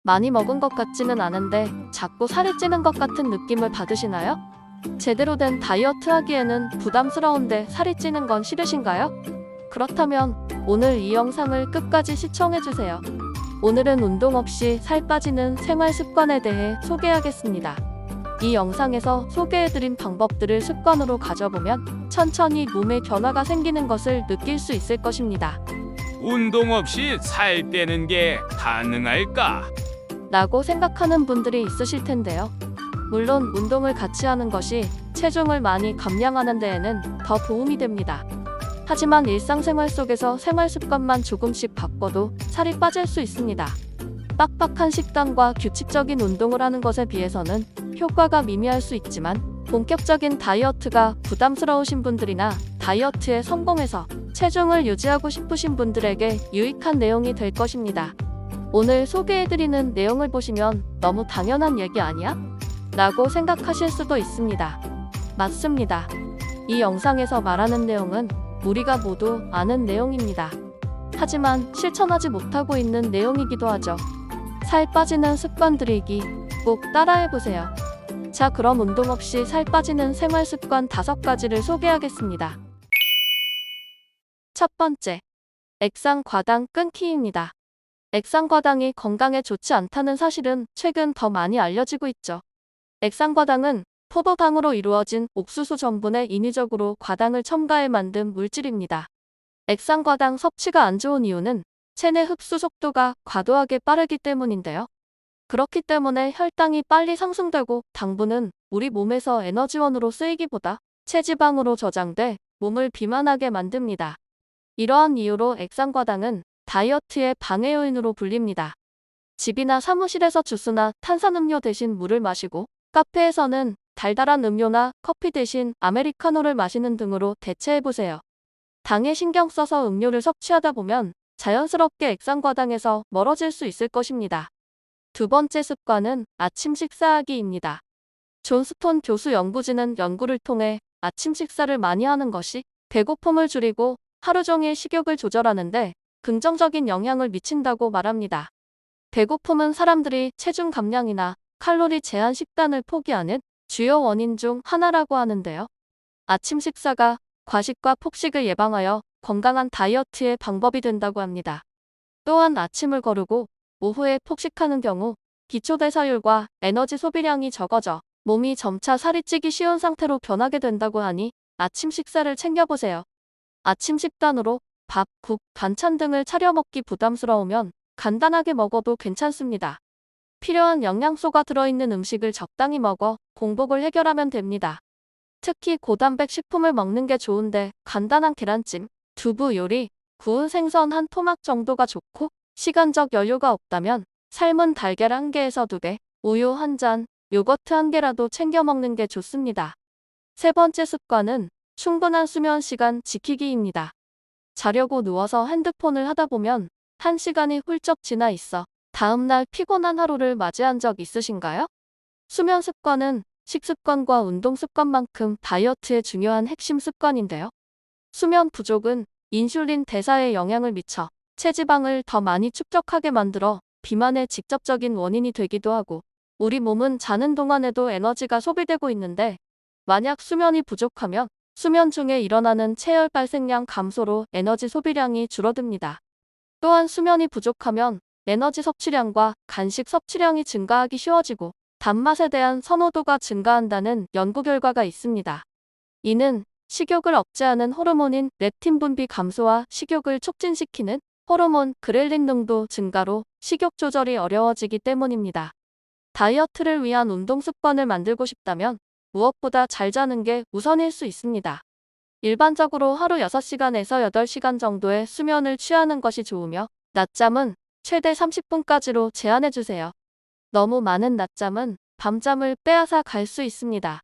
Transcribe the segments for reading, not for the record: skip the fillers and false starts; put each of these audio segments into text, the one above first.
많이 먹은 것 같지는 않은데 자꾸 살이 찌는 것 같은 느낌을 받으시나요? 제대로 된 다이어트 하기에는 부담스러운데 살이 찌는 건 싫으신가요? 그렇다면 오늘 이 영상을 끝까지 시청해주세요. 오늘은 운동 없이 살 빠지는 생활 습관에 대해 소개하겠습니다. 이 영상에서 소개해드린 방법들을 습관으로 가져보면 천천히 몸에 변화가 생기는 것을 느낄 수 있을 것입니다. 운동 없이 살 빼는 게 가능할까? 라고 생각하는 분들이 있으실 텐데요. 물론 운동을 같이 하는 것이 체중을 많이 감량하는 데에는 더 도움이 됩니다. 하지만 일상생활 속에서 생활 습관만 조금씩 바꿔도 살이 빠질 수 있습니다. 빡빡한 식단과 규칙적인 운동을 하는 것에 비해서는 효과가 미미할 수 있지만 본격적인 다이어트가 부담스러우신 분들이나 다이어트에 성공해서 체중을 유지하고 싶으신 분들에게 유익한 내용이 될 것입니다. 오늘 소개해드리는 내용을 보시면 너무 당연한 얘기 아니야? 라고 생각하실 수도 있습니다. 맞습니다. 이 영상에서 말하는 내용은 우리가 모두 아는 내용입니다. 하지만 실천하지 못하고 있는 내용이기도 하죠. 살 빠지는 습관 들이기 꼭 따라해보세요. 자, 그럼 운동 없이 살 빠지는 생활 습관 5가지를 소개하겠습니다. 첫 번째, 액상 과당 끊기입니다. 액상 과당이 건강에 좋지 않다는 사실은 최근 더 많이 알려지고 있죠. 액상 과당은 포도당으로 이루어진 옥수수 전분에 인위적으로 과당을 첨가해 만든 물질입니다. 액상 과당 섭취가 안 좋은 이유는 체내 흡수 속도가 과도하게 빠르기 때문인데요. 그렇기 때문에 혈당이 빨리 상승되고 당분은 우리 몸에서 에너지원으로 쓰이기보다 체지방으로 저장돼 몸을 비만하게 만듭니다. 이러한 이유로 액상 과당은 다이어트의 방해 요인으로 불립니다. 집이나 사무실에서 주스나 탄산음료 대신 물을 마시고 카페에서는 달달한 음료나 커피 대신 아메리카노를 마시는 등으로 대체해보세요. 당에 신경 써서 음료를 섭취하다 보면 자연스럽게 액상 과당에서 멀어질 수 있을 것입니다. 두 번째 습관은 아침 식사하기입니다. 존 스톤 교수 연구진은 연구를 통해 아침 식사를 많이 하는 것이 배고픔을 줄이고 하루 종일 식욕을 조절하는데 긍정적인 영향을 미친다고 말합니다. 배고픔은 사람들이 체중 감량이나 칼로리 제한 식단을 포기하는 주요 원인 중 하나라고 하는데요. 아침 식사가 과식과 폭식을 예방하여 건강한 다이어트의 방법이 된다고 합니다. 또한 아침을 거르고 오후에 폭식하는 경우 기초대사율과 에너지 소비량이 적어져 몸이 점차 살이 찌기 쉬운 상태로 변하게 된다고 하니 아침 식사를 챙겨보세요. 아침 식단으로 밥, 국, 반찬 등을 차려 먹기 부담스러우면 간단하게 먹어도 괜찮습니다. 필요한 영양소가 들어있는 음식을 적당히 먹어 공복을 해결하면 됩니다. 특히 고단백 식품을 먹는 게 좋은데 간단한 계란찜, 두부 요리, 구운 생선 한 토막 정도가 좋고 시간적 여유가 없다면 삶은 달걀 1개에서 2개, 우유 1잔, 요거트 1개라도 챙겨 먹는 게 좋습니다. 세 번째 습관은 충분한 수면 시간 지키기입니다. 자려고 누워서 핸드폰을 하다 보면 1시간이 훌쩍 지나 있어 다음날 피곤한 하루를 맞이한 적 있으신가요? 수면 습관은 식습관과 운동 습관만큼 다이어트에 중요한 핵심 습관인데요. 수면 부족은 인슐린 대사에 영향을 미쳐 체지방을 더 많이 축적하게 만들어 비만의 직접적인 원인이 되기도 하고 우리 몸은 자는 동안에도 에너지가 소비되고 있는데 만약 수면이 부족하면 수면 중에 일어나는 체열 발생량 감소로 에너지 소비량이 줄어듭니다. 또한 수면이 부족하면 에너지 섭취량과 간식 섭취량이 증가하기 쉬워지고 단맛에 대한 선호도가 증가한다는 연구 결과가 있습니다. 이는 식욕을 억제하는 호르몬인 렙틴 분비 감소와 식욕을 촉진시키는 호르몬 그렐린 농도 증가로 식욕 조절이 어려워지기 때문입니다. 다이어트를 위한 운동 습관을 만들고 싶다면 무엇보다 잘 자는 게 우선일 수 있습니다. 일반적으로 하루 6시간에서 8시간 정도의 수면을 취하는 것이 좋으며 낮잠은 최대 30분까지로 제한해주세요. 너무 많은 낮잠은 밤잠을 빼앗아 갈 수 있습니다.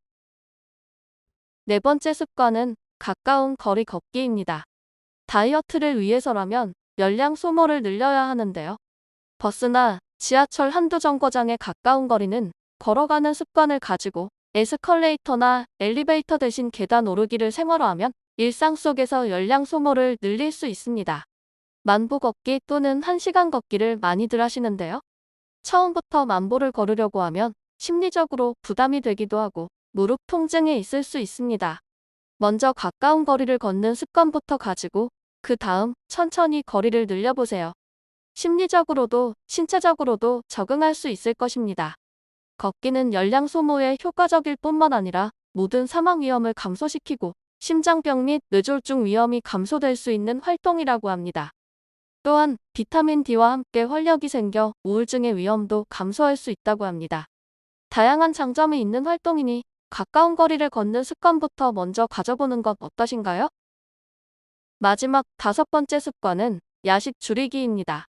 네 번째 습관은 가까운 거리 걷기입니다. 다이어트를 위해서라면 열량 소모를 늘려야 하는데요. 버스나 지하철 한두 정거장에 가까운 거리는 걸어가는 습관을 가지고 에스컬레이터나 엘리베이터 대신 계단 오르기를 생활화하면 일상 속에서 열량 소모를 늘릴 수 있습니다. 만보 걷기 또는 1시간 걷기를 많이들 하시는데요. 처음부터 만보를 걸으려고 하면 심리적으로 부담이 되기도 하고 무릎 통증이 있을 수 있습니다. 먼저 가까운 거리를 걷는 습관부터 가지고 그 다음 천천히 거리를 늘려보세요. 심리적으로도 신체적으로도 적응할 수 있을 것입니다. 걷기는 열량 소모에 효과적일 뿐만 아니라 모든 사망 위험을 감소시키고 심장병 및 뇌졸중 위험이 감소될 수 있는 활동이라고 합니다. 또한 비타민 D와 함께 활력이 생겨 우울증의 위험도 감소할 수 있다고 합니다. 다양한 장점이 있는 활동이니 가까운 거리를 걷는 습관부터 먼저 가져보는 것 어떠신가요? 마지막 5번째 습관은 야식 줄이기입니다.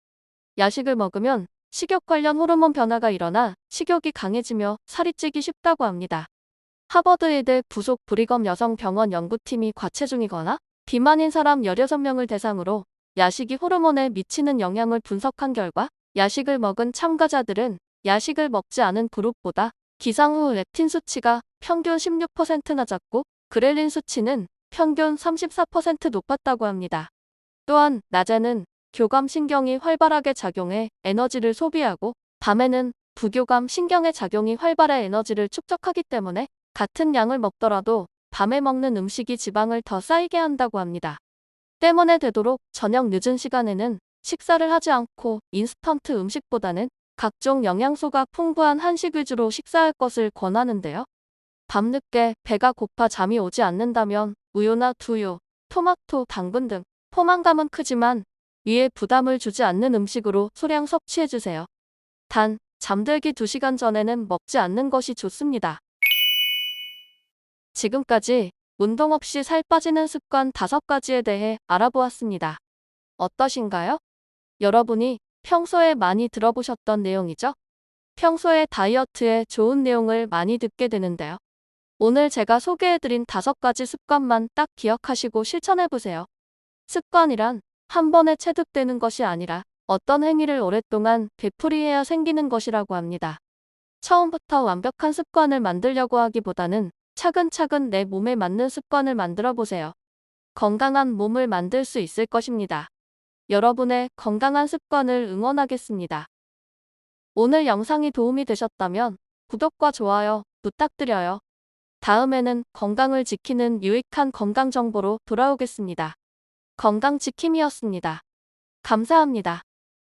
야식을 먹으면 식욕 관련 호르몬 변화가 일어나 식욕이 강해지며 살이 찌기 쉽다고 합니다. 하버드의대 부속 브리검 여성병원 연구팀이 과체중이거나 비만인 사람 16명을 대상으로 야식이 호르몬에 미치는 영향을 분석한 결과 야식을 먹은 참가자들은 야식을 먹지 않은 그룹보다 기상 후 렙틴 수치가 평균 16% 낮았고 그렐린 수치는 평균 34% 높았다고 합니다. 또한 낮에는 교감 신경이 활발하게 작용해 에너지를 소비하고 밤에는 부교감 신경의 작용이 활발해 에너지를 축적하기 때문에 같은 양을 먹더라도 밤에 먹는 음식이 지방을 더 쌓이게 한다고 합니다. 때문에 되도록 저녁 늦은 시간에는 식사를 하지 않고 인스턴트 음식보다는 각종 영양소가 풍부한 한식 위주로 식사할 것을 권하는데요. 밤늦게 배가 고파 잠이 오지 않는다면 우유나 두유, 토마토, 당근 등 포만감은 크지만 위에 부담을 주지 않는 음식으로 소량 섭취해주세요. 단, 잠들기 2시간 전에는 먹지 않는 것이 좋습니다. 지금까지 운동 없이 살 빠지는 습관 5가지에 대해 알아보았습니다. 어떠신가요? 여러분이 평소에 많이 들어보셨던 내용이죠? 평소에 다이어트에 좋은 내용을 많이 듣게 되는데요. 오늘 제가 소개해드린 5가지 습관만 딱 기억하시고 실천해보세요. 습관이란 한 번에 체득되는 것이 아니라 어떤 행위를 오랫동안 되풀이해야 생기는 것이라고 합니다. 처음부터 완벽한 습관을 만들려고 하기보다는 차근차근 내 몸에 맞는 습관을 만들어 보세요. 건강한 몸을 만들 수 있을 것입니다. 여러분의 건강한 습관을 응원하겠습니다. 오늘 영상이 도움이 되셨다면 구독과 좋아요 부탁드려요. 다음에는 건강을 지키는 유익한 건강 정보로 돌아오겠습니다. 건강지킴이었습니다. 감사합니다.